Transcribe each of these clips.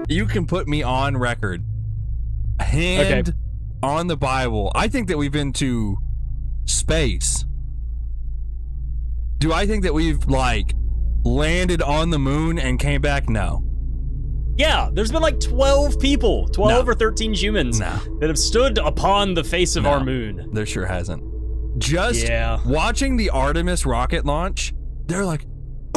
You can put me on record. Hand on the Bible. I think that we've been to space. Do I think that we've, like, landed on the moon and came back? No. Yeah, there's been like 12 people, 12 or 13 humans that have stood upon the face of our moon. There sure hasn't. Just watching the Artemis rocket launch, they're like,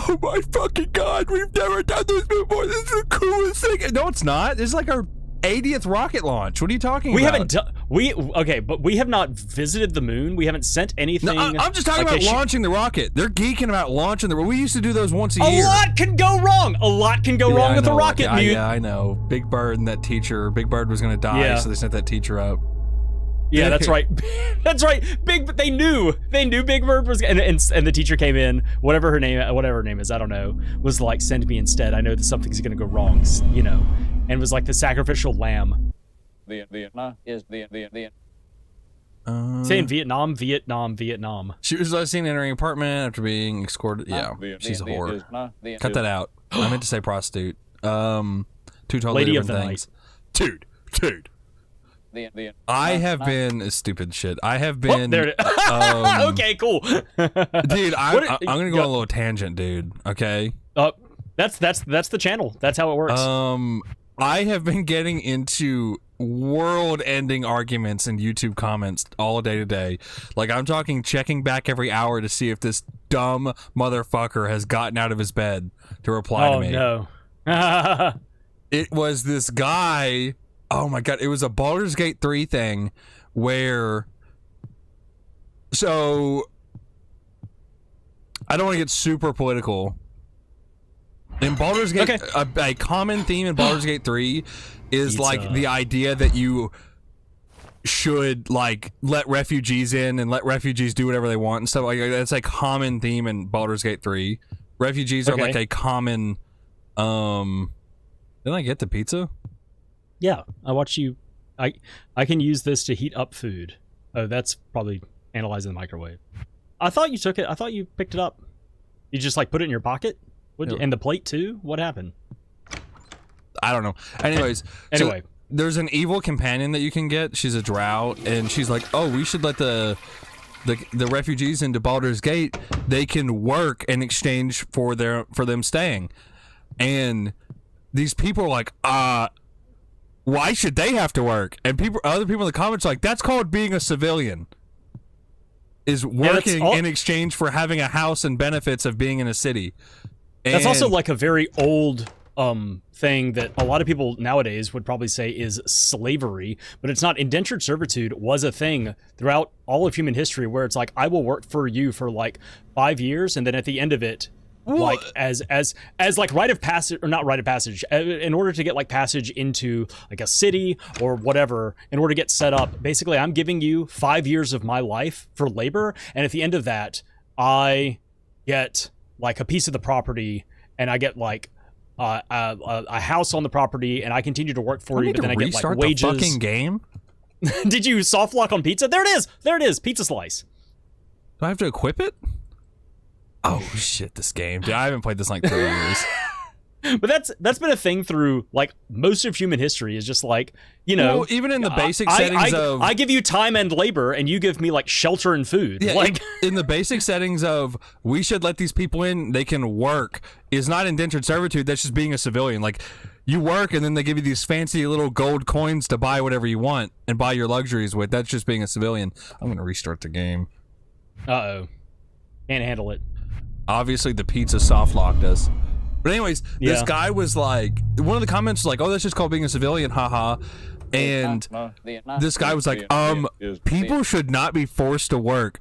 oh my fucking God, we've never done this before. This is the coolest thing. No, it's not. This is like our 80th rocket launch. What are you talking about? We haven't done, but we have not visited the moon. We haven't sent anything. No, I'm just talking about launching the rocket. They're geeking about launching the rocket. We used to do those once a year. A lot can go wrong. A lot can go wrong with the rocket, dude. Yeah, I know. Big Bird and that teacher. Big Bird was going to die, so they sent that teacher up. Yeah, that's right. That's right. They knew Big Bird was, and the teacher came in, whatever her name is, I don't know, was like, send me instead. I know that something's gonna go wrong, you know, and was like the sacrificial lamb. Vietnam is the saying Vietnam. She was last seen entering an apartment after being escorted. Yeah, she's a whore. Cut that out. I meant to say prostitute. Two totally Lady different of the things. Dude. I have been stupid shit. I have been. There it is. Okay, cool. Dude, I'm gonna go on a little tangent, dude. Okay. That's the channel. That's how it works. I have been getting into world-ending arguments in YouTube comments all day today. Like, I'm talking checking back every hour to see if this dumb motherfucker has gotten out of his bed to reply to me. Oh no. It was this guy. Oh my God, it was a Baldur's Gate 3 thing where, so, I don't want to get super political. In Baldur's Gate, a common theme in Baldur's Gate 3 is like the idea that you should like let refugees in and let refugees do whatever they want and stuff like that. That's a common theme in Baldur's Gate 3. Refugees are like a common, didn't I get the pizza? Yeah, I watch you. I can use this to heat up food. Oh, that's probably analyzing the microwave. I thought you took it. I thought you picked it up. You just like put it in your pocket? And the plate too? What happened? I don't know. Anyways, so there's an evil companion that you can get. She's a drow, and she's like, oh, we should let the refugees into Baldur's Gate. They can work in exchange for them staying. And these people are like, why should they have to work? And other people in the comments are like, that's called being a civilian. Is working in exchange for having a house and benefits of being in a city. And that's also like a very old thing that a lot of people nowadays would probably say is slavery, but it's not. Indentured servitude was a thing throughout all of human history where it's like, I will work for you for like 5 years, and then at the end of it, like as like rite of passage, or not rite of passage, in order to get like passage into like a city or whatever, in order to get set up, basically I'm giving you 5 years of my life for labor, and at the end of that I get like a piece of the property, and I get like a house on the property, and I continue to work for you, but then I get like wages. The fucking game? Did you soft lock on pizza? There it is, pizza slice. Do I have to equip it? Oh shit, this game. Dude, I haven't played this in like 3 years. But that's been a thing through like most of human history, is just like, you know, well, even in the basic settings of I give you time and labor, and you give me like shelter and food. Yeah, like in the basic settings of we should let these people in, they can work, is not indentured servitude. That's just being a civilian. Like, you work and then they give you these fancy little gold coins to buy whatever you want and buy your luxuries with. That's just being a civilian. I'm gonna restart the game. Uh-oh. Can't handle it. Obviously the pizza soft locked us. But anyways, this guy was like, one of the comments was like, oh, that's just called being a civilian, haha. And this guy was like, people should not be forced to work.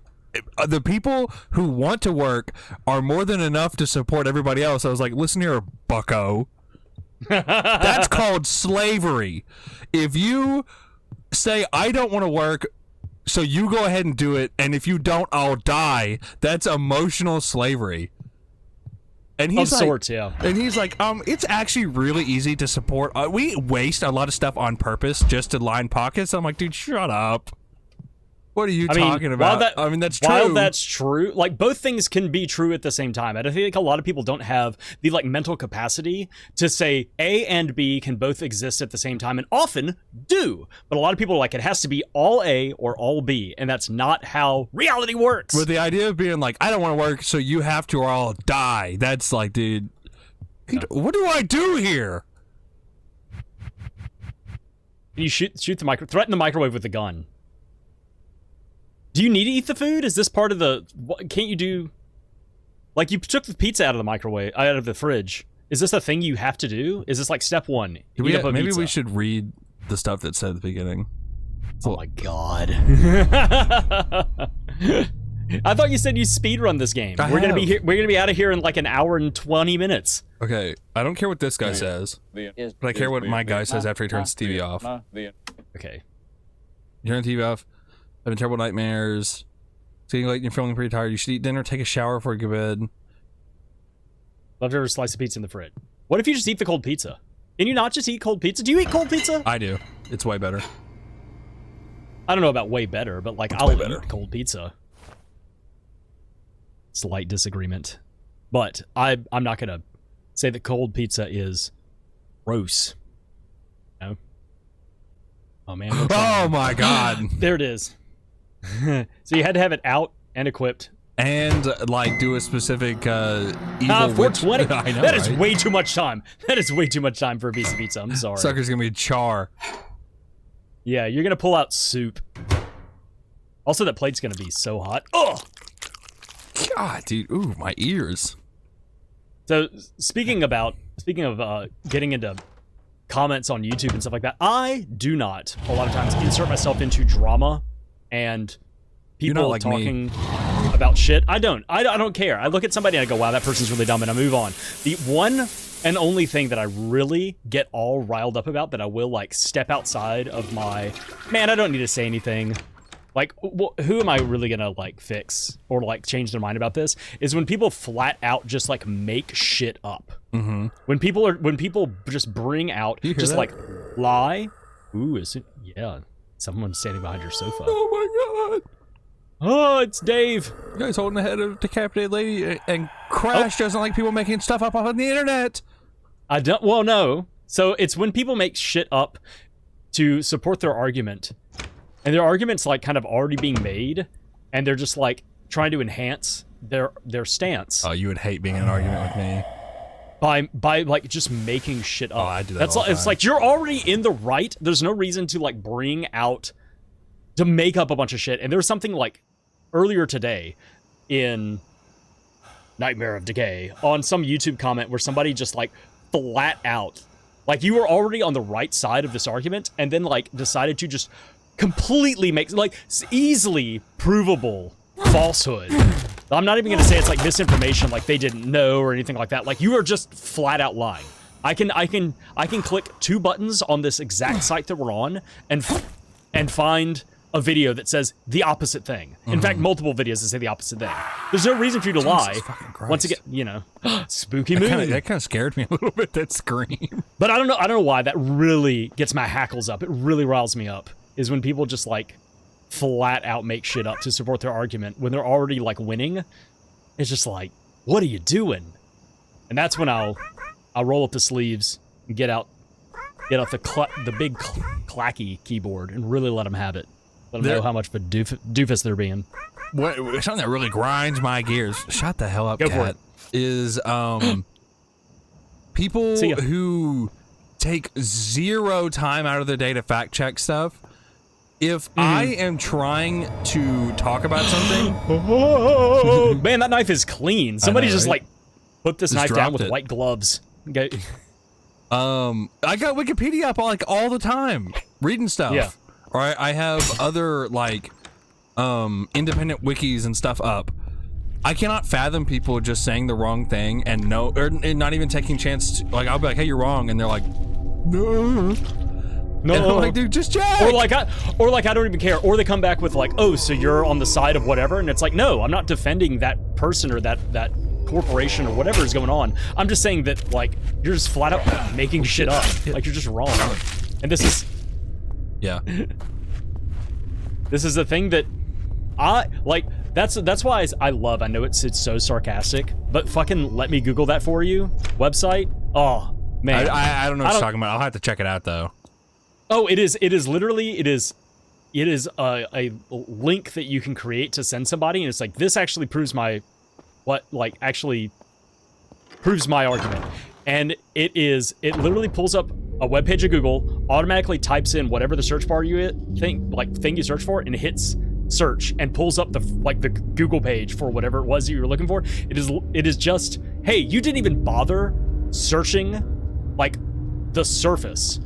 The people who want to work are more than enough to support everybody else. I was like, listen here, bucko. That's called slavery. If you say, I don't want to work, so you go ahead and do it, and if you don't, I'll die, that's emotional slavery. And he's And he's like, it's actually really easy to support. We waste a lot of stuff on purpose just to line pockets. I'm like, dude, shut up. What are you talking about? I mean, that's true. While that's true, like both things can be true at the same time. And I think a lot of people don't have the like mental capacity to say A and B can both exist at the same time, and often do. But a lot of people are like, it has to be all A or all B, and that's not how reality works. But the idea of being like, I don't want to work, so you have to, or I'll die. That's like, dude, what do I do here? You shoot the threaten the microwave with a gun. Do you need to eat the food? Is this part of the... Can't you do... Like, you took the pizza out of the microwave, out of the fridge. Is this a thing you have to do? Is this like step one? Maybe we should read the stuff that said at the beginning. Oh my god. I thought you said you speedrun this game. We're gonna be out of here in like an hour and 20 minutes. Okay, I don't care what this guy says, but I care what my guy says after he turns the TV off. Okay. You turn the TV off. Having terrible nightmares. It's getting late and you're feeling pretty tired. You should eat dinner, take a shower before you go to bed. Leftover slice of pizza in the fridge. What if you just eat the cold pizza? Can you not just eat cold pizza? Do you eat cold pizza? I do. It's way better. I don't know about way better, but like I'll eat cold pizza. Slight disagreement. But I'm not gonna say that cold pizza is gross. No. Oh man. Oh my god. There it is. So you had to have it out and equipped. And, like, do a specific, evil 420? I know, that is way too much time. That is way too much time for a piece of pizza. I'm sorry. Sucker's gonna be char. Yeah, you're gonna pull out soup. Also, that plate's gonna be so hot. Oh! God, dude. Ooh, my ears. So, speaking of getting into comments on YouTube and stuff like that, I do not, a lot of times, insert myself into drama and people like talking about shit. I don't care. I look at somebody and I go, wow, that person's really dumb, and I move on. The one and only thing that I really get all riled up about, that I will, like, step outside of my, man, I don't need to say anything. Like, who am I really gonna, like, fix or, like, change their mind about this? Is when people flat out just, like, make shit up. Mm-hmm. When people just bring out, just, like, lie. Ooh, is it? Yeah. Someone's standing behind your sofa. Oh my god. Oh, it's Dave. You guys holding the head of a decapitated lady, and Crash doesn't like people making stuff up on the internet. Well, no. So it's when people make shit up to support their argument, and their argument's like kind of already being made, and they're just like trying to enhance their stance. Oh, you would hate being in an argument with me. By like just making shit up. Oh, I do that all the time. It's like you're already in the right. There's no reason to like to make up a bunch of shit. And there was something like earlier today in Nightmare of Decay on some YouTube comment where somebody just like flat out, like you were already on the right side of this argument and then like decided to just completely make like easily provable falsehood. I'm not even going to say it's like misinformation, like they didn't know or anything like that. Like you are just flat out lying. I can click 2 buttons on this exact site that we're on and find a video that says the opposite thing. In fact, multiple videos that say the opposite thing. There's no reason for you to lie. Once again, you know, spooky moon. That kind of scared me a little bit, that scream. But I don't know why that really gets my hackles up. It really riles me up. Is when people just like flat out make shit up to support their argument when they're already like winning. It's just like, what are you doing? And that's when I'll roll up the sleeves and get out the big clacky keyboard and really let them have it. Let them know how much of a doofus they're being. What, something that really grinds my gears. Shut the hell up, Go Cat. Is people who take 0 time out of their day to fact check stuff. If I am trying to talk about something, man, that knife is clean. Somebody just like put this knife down with white gloves. Okay. I got Wikipedia up like all the time, reading stuff. Yeah. Or I have other like independent wikis and stuff up. I cannot fathom people just saying the wrong thing and not even taking chance to, like, I'll be like, hey, you're wrong, and they're like, no. No, and I'm like, dude, just check. Or like I don't even care. Or they come back with like, oh, so you're on the side of whatever, and it's like, no, I'm not defending that person or that corporation or whatever is going on. I'm just saying that like you're just flat out making shit up. Like you're just wrong. And this is this is a thing that That's why I know it's so sarcastic, but fucking let me Google that for you. Website. Oh man, I don't know what you're talking about. I'll have to check it out though. Oh, it is literally a link that you can create to send somebody, and it's like, this actually proves my argument. And it literally pulls up a web page of Google, automatically types in whatever the search bar thing you search for, and hits search and pulls up the Google page for whatever it was that you were looking for. It is just, hey, you didn't even bother searching like the surface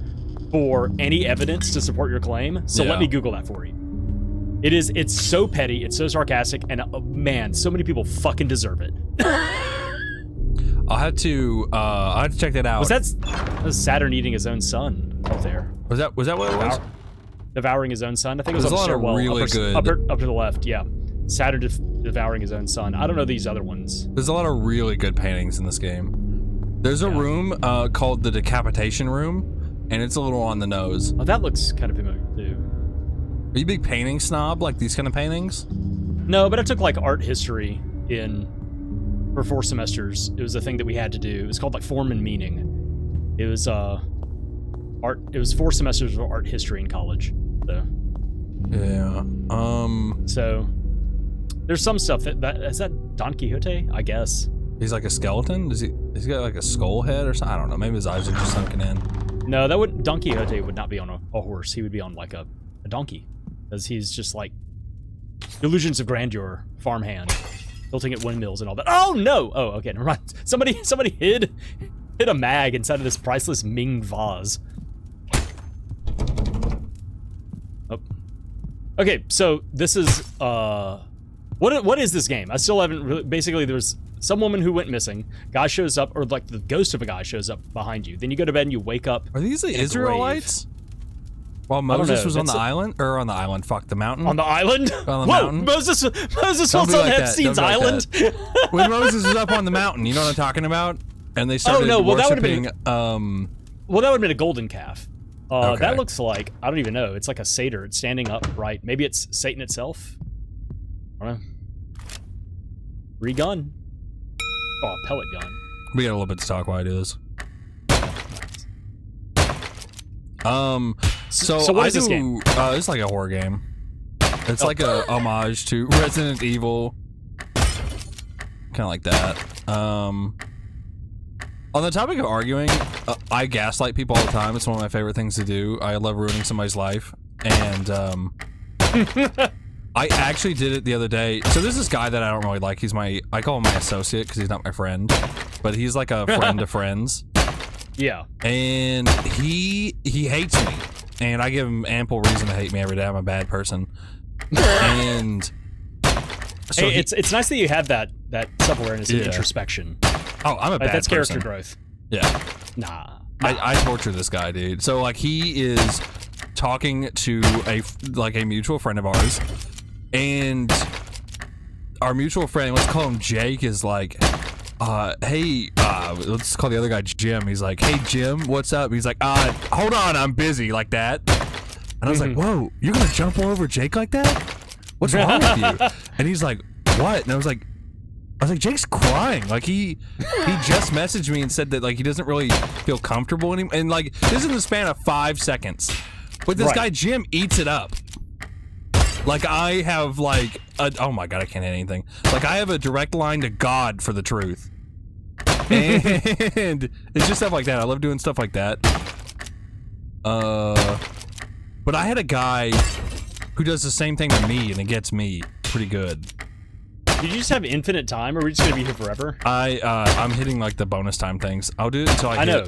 for any evidence to support your claim, so let me Google that for you. It's so petty, it's so sarcastic, and man, so many people fucking deserve it. I'll have to check that out. Was Saturn eating his own son up there? Was that what it was? Devouring his own son? I think it was There's up the stairwell, really good. up to the left, yeah. Saturn devouring his own son. I don't know these other ones. There's a lot of really good paintings in this game. There's a room called the Decapitation Room, and it's a little on the nose. Oh, that looks kind of familiar too. Are you a big painting snob, like these kind of paintings? No, but I took like art history for 4 semesters. It was a thing that we had to do. It was called like Form and Meaning. It was art. It was 4 semesters of art history in college. So. Yeah. So there's some stuff that is that Don Quixote, I guess. He's like a skeleton. Does he got like a skull head or something? I don't know. Maybe his eyes are just sunken in. No, Don Quixote would not be on a horse. He would be on like a donkey, because he's just like illusions of grandeur, farmhand, tilting at windmills and all that. Oh no! Oh, okay, never mind. Somebody hid a mag inside of this priceless Ming vase. Oh. Okay, so this is what is this game? I still haven't really. Basically, there's some woman who went missing. Guy shows up, or like the ghost of a guy shows up behind you. Then you go to bed and you wake up. Are these the Israelites? While Moses was on the island, or on the island? Fuck, the mountain. On the island? On the mountain. Moses was on Epstein's island. When Moses was up on the mountain, you know what I'm talking about? And they started worshiping. Well, that would have been a golden calf. Okay. That looks like, I don't even know. It's like a satyr. It's standing upright. Maybe it's Satan itself. I don't know. Re-gun. Oh, a pellet gun. We got a little bit to talk while I do this. So what is this game? It's like a horror game. It's like a homage to Resident Evil. Kind of like that. On the topic of arguing, I gaslight people all the time. It's one of my favorite things to do. I love ruining somebody's life. And, I actually did it the other day. So there's this guy that I don't really like. I call him my associate because he's not my friend. But he's like a friend of friends. Yeah. And he hates me. And I give him ample reason to hate me every day. I'm a bad person. And so hey, it's nice that you have that self-awareness and introspection. Oh, I'm a bad person. That's character growth. Yeah. Nah. I torture this guy, dude. So like he is talking to a mutual friend of ours, and our mutual friend, let's call him Jake, is like, hey, let's call the other guy Jim. He's like, hey Jim, what's up? He's like, hold on, I'm busy, like that. And I was like, whoa, you're gonna jump all over Jake like that? What's wrong with you? And he's like, what? And I was like, Jake's crying. Like he just messaged me and said that like he doesn't really feel comfortable anymore. And like this is in the span of 5 seconds. But this guy Jim eats it up. Like I have like oh my god, I can't hit anything. Like I have a direct line to God for the truth. And it's just stuff like that. I love doing stuff like that. But I had a guy who does the same thing to me and it gets me pretty good. Did you just have infinite time, or are we just gonna be here forever? I'm hitting like the bonus time things. I'll do it until I know.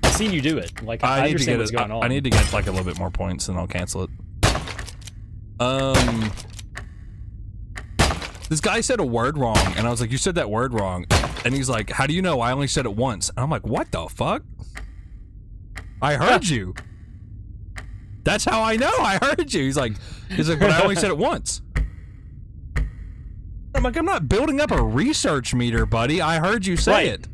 I've seen you do it. Like I understand what's going on. I need to get like a little bit more points, and I'll cancel it. This guy said a word wrong, and I was like, "You said that word wrong," and he's like, "How do you know? I only said it once." And I'm like, "What the fuck? I heard you. That's how I know I heard you." He's like, "But I only said it once." I'm like, I'm not building up a research meter, buddy. I heard you say it.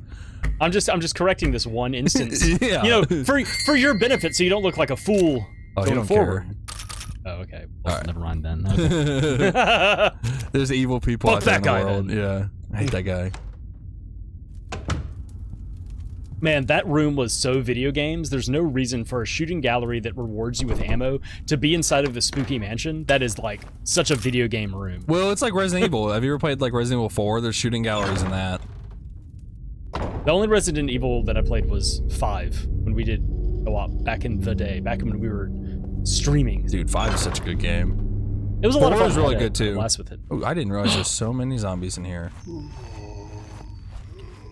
I'm just correcting this one instance. Yeah. You know, for your benefit, so you don't look like a fool going forward. Oh, okay. Well, right. Never mind then. Okay. There's evil people out there in the world. Then. Yeah, I hate that guy. Man, that room was so video games. There's no reason for a shooting gallery that rewards you with ammo to be inside of the spooky mansion. That is like such a video game room. Well, it's like Resident Evil. Have you ever played like Resident Evil 4? There's shooting galleries in that. The only Resident Evil that I played was 5 when we did go up back in the day, back when we were streaming. Dude, 5 is such a good game. It was a lot of fun. It was really good too. Last with it. Ooh, I didn't realize there's so many zombies in here.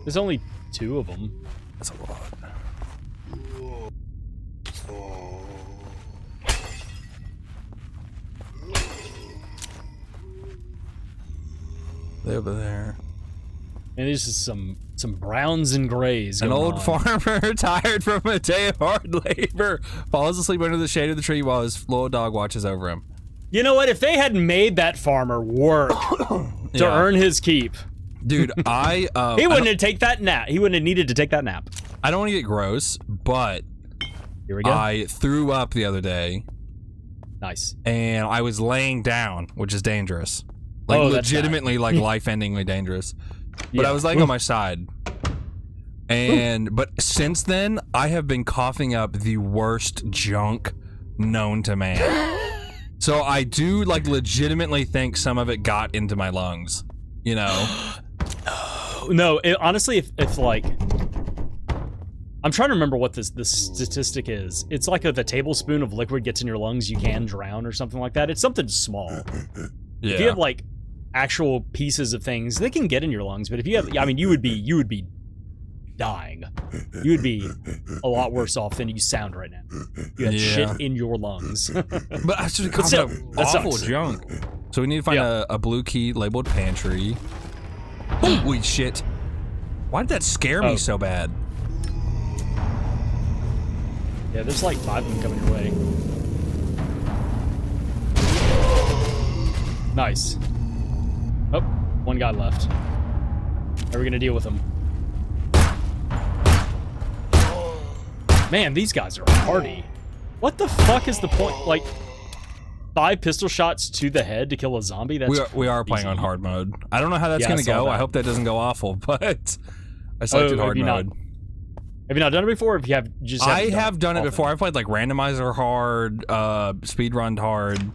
There's only 2 of them. That's a lot. They over there. And these is some browns and grays. An old on. farmer tired from a day of hard labor falls asleep under the shade of the tree while his little dog watches over him. You know what? If they had made that farmer work to earn his keep, dude, he wouldn't have take that nap. He wouldn't have needed to take that nap. I don't want to get gross, but here we go. I threw up the other day. Nice. And I was laying down, which is dangerous. Like legitimately, like life-endingly dangerous. But I was laying on my side. And but since then, I have been coughing up the worst junk known to man. So I do like legitimately think some of it got into my lungs. You know? No, honestly, if like, I'm trying to remember what this statistic is. It's like if a tablespoon of liquid gets in your lungs, you can drown or something like that. It's something small. Yeah. If you have like actual pieces of things, they can get in your lungs. But if you have, I mean, you would be dying. You would be a lot worse off than you sound right now. You had shit in your lungs. But I should have called awful junk. So we need to find a blue key labeled pantry. Holy shit! Why did that scare me so bad? Yeah, there's like 5 of them coming your way. Nice. Oh, 1 guy left. How are we gonna deal with him? Man, these guys are hardy. What the fuck is the point? Like, 5 pistol shots to the head to kill a zombie? That's we are playing on hard mode. I don't know how that's gonna go. I hope that doesn't go awful, but I selected hard mode. Have you not done it before? Or if you have, I have done it before. I've played like randomizer hard, speedrun hard.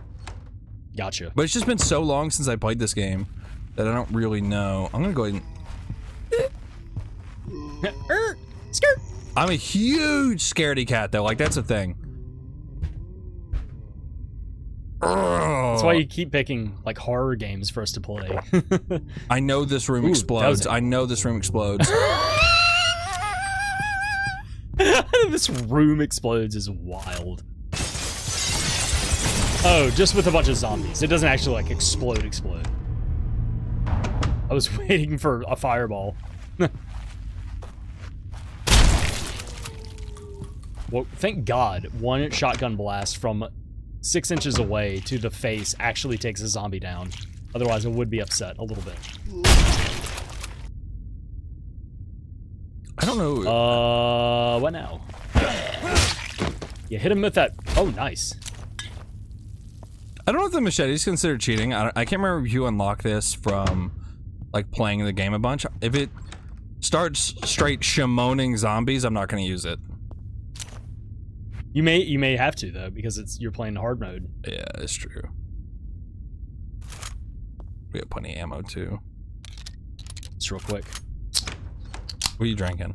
Gotcha. But it's just been so long since I played this game that I don't really know. I'm gonna go ahead and skirt. I'm a huge scaredy cat though. Like that's a thing. That's why you keep picking like horror games for us to play. I know this room explodes. I know this room explodes. This room explodes is wild. Oh, just with a bunch of zombies. It doesn't actually like explode. I was waiting for a fireball. Well, thank God, 1 shotgun blast from 6 inches away to the face actually takes a zombie down. Otherwise, I would be upset a little bit. I don't know. What now? You hit him with that. Oh, nice. I don't know if the machete is considered cheating. I can't remember if you unlock this from like playing the game a bunch. If it starts straight shamoning zombies, I'm not going to use it. You may have to though because you're playing hard mode. Yeah, it's true. We have plenty of ammo too. Just real quick. What are you drinking?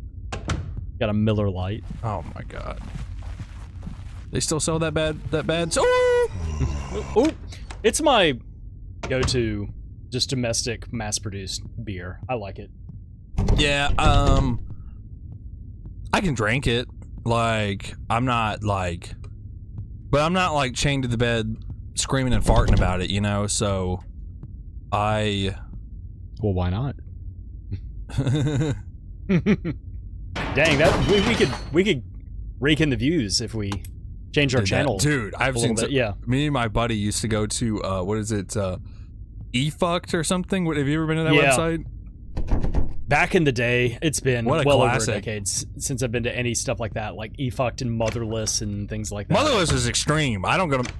Got a Miller Lite. Oh my god. They still sell that bad? Oh, it's my go-to, just domestic, mass-produced beer. I like it. Yeah. I can drink it. Like I'm not like chained to the bed, screaming and farting about it, you know. So, well, why not? Dang, that we could rake in the views if we change our channel. Dude, I've seen yeah. Me and my buddy used to go to what is it? eFucked or something? Have you ever been to that website? Back in the day, it's been well classic. over a decade since I've been to any stuff like that, like eFucked and Motherless and things like that. Motherless is extreme. I don't go to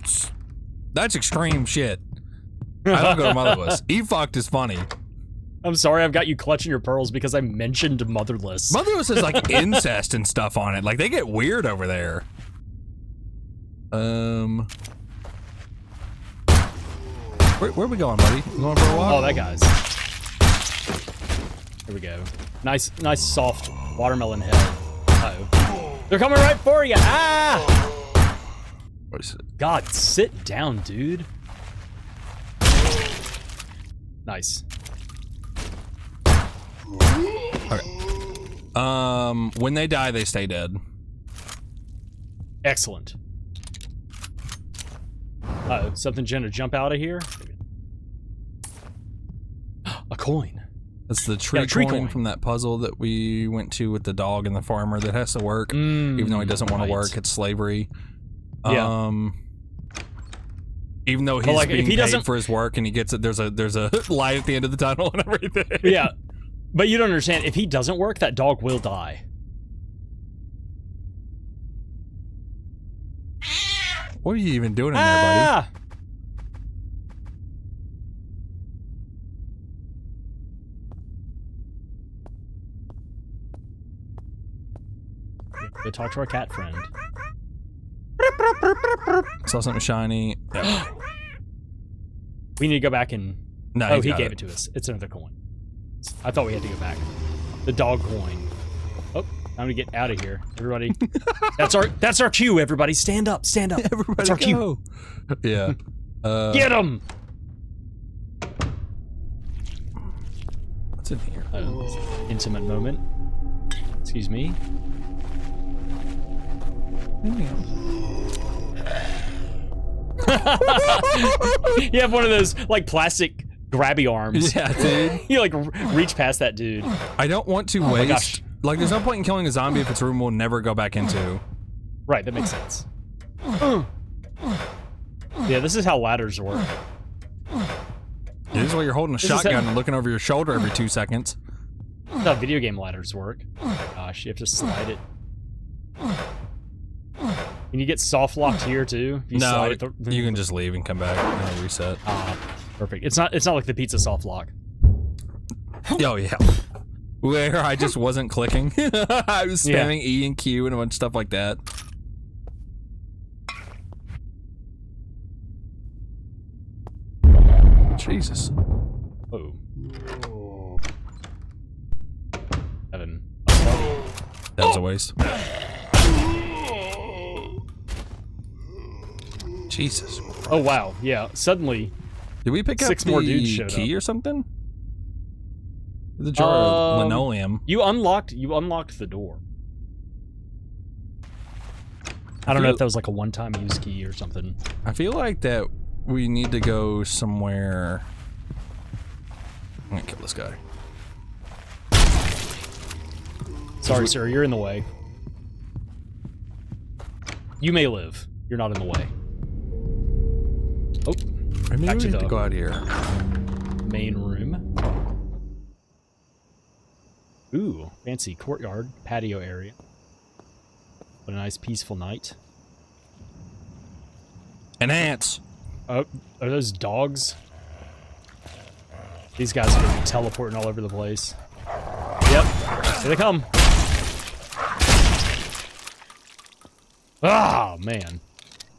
That's extreme shit. I don't go to motherless. E-fucked is funny. I'm sorry I've got you clutching your pearls because I mentioned motherless. Motherless is like incest and stuff on it. Like, they get weird over there. Where are we going, buddy? You going for a walk? Oh, that guy's. Here we go. Nice soft watermelon head. Uh-oh. They're coming right for you. Ah! What is it? God, sit down, dude. Nice. Okay. When they die, they stay dead. Excellent. Uh-oh, something's gonna jump out of here. A coin. That's the tree coin from that puzzle that we went to with the dog and the farmer that has to work. Even though he doesn't want to work, it's slavery. Yeah. Even though he's being paid for his work and he gets it, there's a light at the end of the tunnel and everything. Yeah. But you don't understand, if he doesn't work, that dog will die. What are you even doing in there, buddy? Go talk to our cat friend. Saw something shiny. Yeah. We need to go back and... No, oh, he gave it to us. It's another coin. I thought we had to go back. The dog coin. Oh, time to get out of here, everybody. That's our cue, everybody. Stand up, stand up. Everybody that's our cue. Yeah. Get him! What's in here? Intimate moment. Excuse me. You have one of those like plastic grabby arms. Yeah, dude. You like reach past that dude. I don't want to waste. Like, there's no point in killing a zombie if it's a room we'll never go back into. Right, that makes sense. Yeah, this is how ladders work. This is why you're holding a shotgun and looking over your shoulder every 2 seconds. That's how video game ladders work. Oh, gosh, you have to slide it. Can you get soft locked here too? You can just leave and come back and reset. Perfect. It's not like the pizza soft lock. Oh yeah. Where I just wasn't clicking. I was spamming E and Q and a bunch of stuff like that. Jesus. Oh. Evan. That was a waste. Jesus. Oh wow, yeah. Suddenly, did we pick up 6 more dudes showed key up. or something? The jar of linoleum. You unlocked the door. I don't know if that was like a one-time use key or something. I feel like that we need to go somewhere. I'm gonna kill this guy. Sorry, sir, you're in the way. You may live. You're not in the way. Oh, maybe we need to go out here. Main room. Ooh, fancy courtyard, patio area. What a nice peaceful night. And ants. Oh, are those dogs? These guys are gonna be teleporting all over the place. Yep, here they come. Ah, man.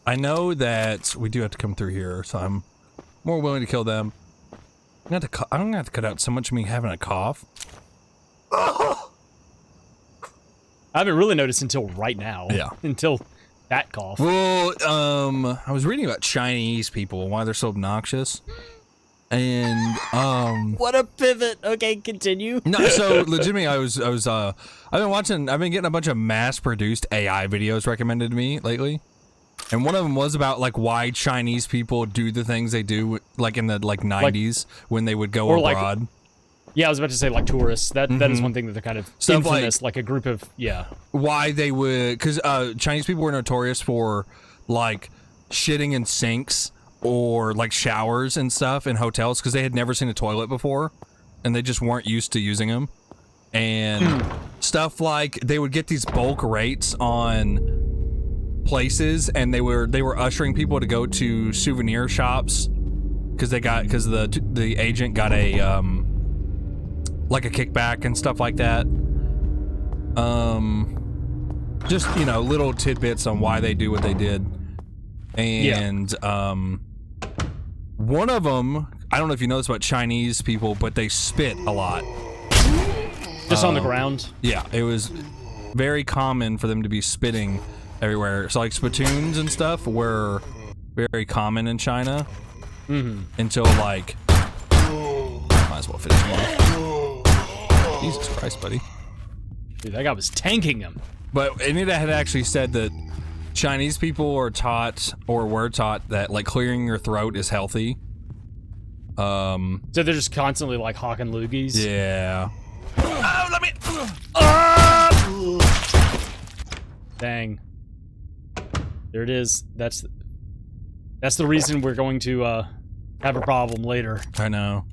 I know that we do have to come through here, so I'm more willing to kill them. I'm gonna have to cut out so much of me having a cough. I haven't really noticed until right now. Yeah. Until that cough. Well, I was reading about Chinese people and why they're so obnoxious. And what a pivot. Okay, continue. No, so legitimately I've been getting a bunch of mass-produced AI videos recommended to me lately. And one of them was about like why Chinese people do the things they do like in the 90s when they would go abroad. Yeah, I was about to say like tourists. That is one thing that they're kind of infamous, like a group of why they would, because Chinese people were notorious for like shitting in sinks or like showers and stuff in hotels because they had never seen a toilet before and they just weren't used to using them. And stuff like they would get these bulk rates on places, and they were ushering people to go to souvenir shops because the agent got a like a kickback and stuff like that. Just, you know, little tidbits on why they do what they did. And one of them, I don't know if you know this about Chinese people, but they spit a lot. Just on the ground? Yeah, it was very common for them to be spitting everywhere. So like spittoons and stuff were very common in China. Until like, might as well finish him off. Jesus Christ, buddy. Dude, that guy was tanking him. But Anita had actually said that Chinese people are taught, or were taught, that like clearing your throat is healthy. So they're just constantly like hawking loogies? Yeah. Oh, let me... Dang. There it is. That's the reason we're going to have a problem later. I know.